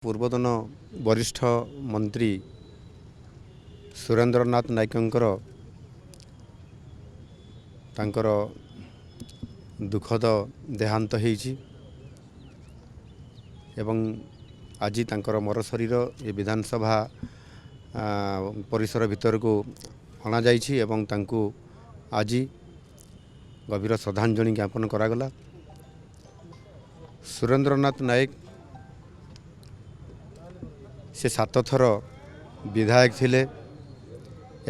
ପୂର୍ବତନ ବରିଷ୍ଠ ମନ୍ତ୍ରୀ ସୁରେନ୍ଦ୍ରନାଥ ନାୟକଙ୍କର ତାଙ୍କର ଦୁଃଖଦ ଦେହାନ୍ତ ହେଇଛି ଏବଂ ଆଜି ତାଙ୍କର ମରଶରୀର ଏ ବିଧାନସଭା ପରିସର ଭିତରକୁ ଅଣାଯାଇଛି ଏବଂ ତାଙ୍କୁ ଆଜି ଗଭୀର ଶ୍ରଦ୍ଧାଞ୍ଜଳି ଜ୍ଞାପନ କରାଗଲା। ସୁରେନ୍ଦ୍ରନାଥ ନାୟକ से 7 थर विधायक थिले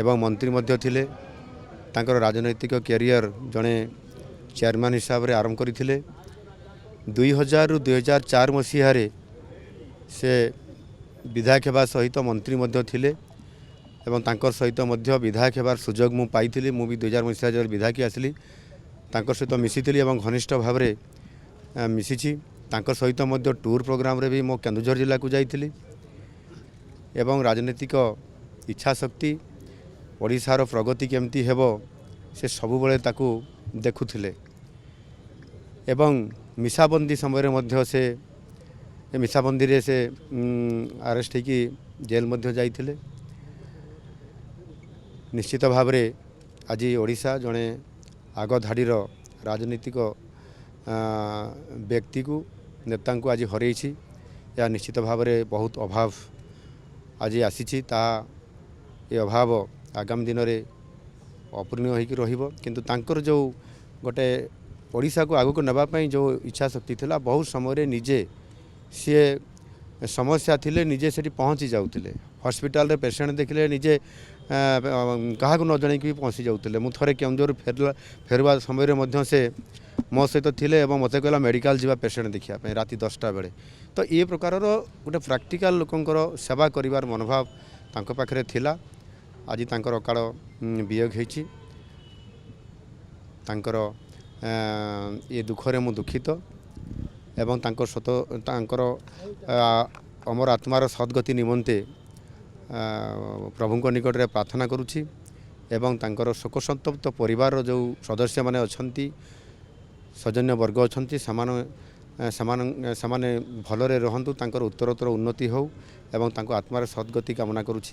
एवं मंत्री मध्य थिले। तांकर राजनैतिक कैरियर जड़े चेयरमैन हिसाब से आरंभ करथिले। 2000 रु 2004 मसीह से विधायक हेबा सहित मंत्री मध्य थिले एवं तांकर सहित मध्य विधायक हेबार सुजोग मु पाइथिली। मु भी 2000 मसीह जब विधायक आसली तांकर सहित मिसिथिली एवं घनिष्ठ भाव रे मिसिछि। तांकर सहित मध्य टूर प्रोग्राम रे भी मो केन्दुझर जिला को जाइथिली एवं राजनीतिक इच्छा शक्ति ओडिशार प्रगति केमती हेबो से सबु बेले ताकू देखुथिले एवं मिसाबंदी समय मध्य से मिसाबंदी रे से अरेस्ट होकी जेल मध्य जाइथिले। निश्चित भाव रे आज ओडिशा जड़े आग धाड़ीर राजनीतिक व्यक्ति को नेता को आज हरैछि। या निश्चित भाव रे बहुत अभाव आज आसी ता ये अभाव आगामी दिन में अपूर्ण हो किंतु तांकर जो गोटे ओडिशा को आगु को नवापाई जो इच्छा शक्ति थिला बहुत समय निजे सी समस्या थिले निजे से पहुँची जाऊले। हॉस्पिटल रे पेशेंट देखले निजे क्या न जन भी पहुँची जाऊले। मु थरे केन्दुझर फेरवा समय मध्य से मो सहित थिले एवं मते कहला मेडिकल जीवा पेशेंट देखिया राति 10टा बेले। तो ये प्रकार गोटे प्रैक्टिकल लोकंकर सेवा करिवार मनोभाव तांको पाखरे थिला। आज तांकर अकाल वियोग होइछि। तांकर ये दुखरे मु दुखित एवं तांकर अमर आत्मार सद्गति निमंते प्रभुଙ୍କ निकट रे प्रार्थना करुछि एवं तांकर शोक संतप्त परिवार जो सदस्य माने अछंती सौजन्य वर्ग अछंती समान भलरे रहंतु तांकर उत्तरोत्तर उन्नति हो एवं तांको आत्मार सद्गति कामना करुछि।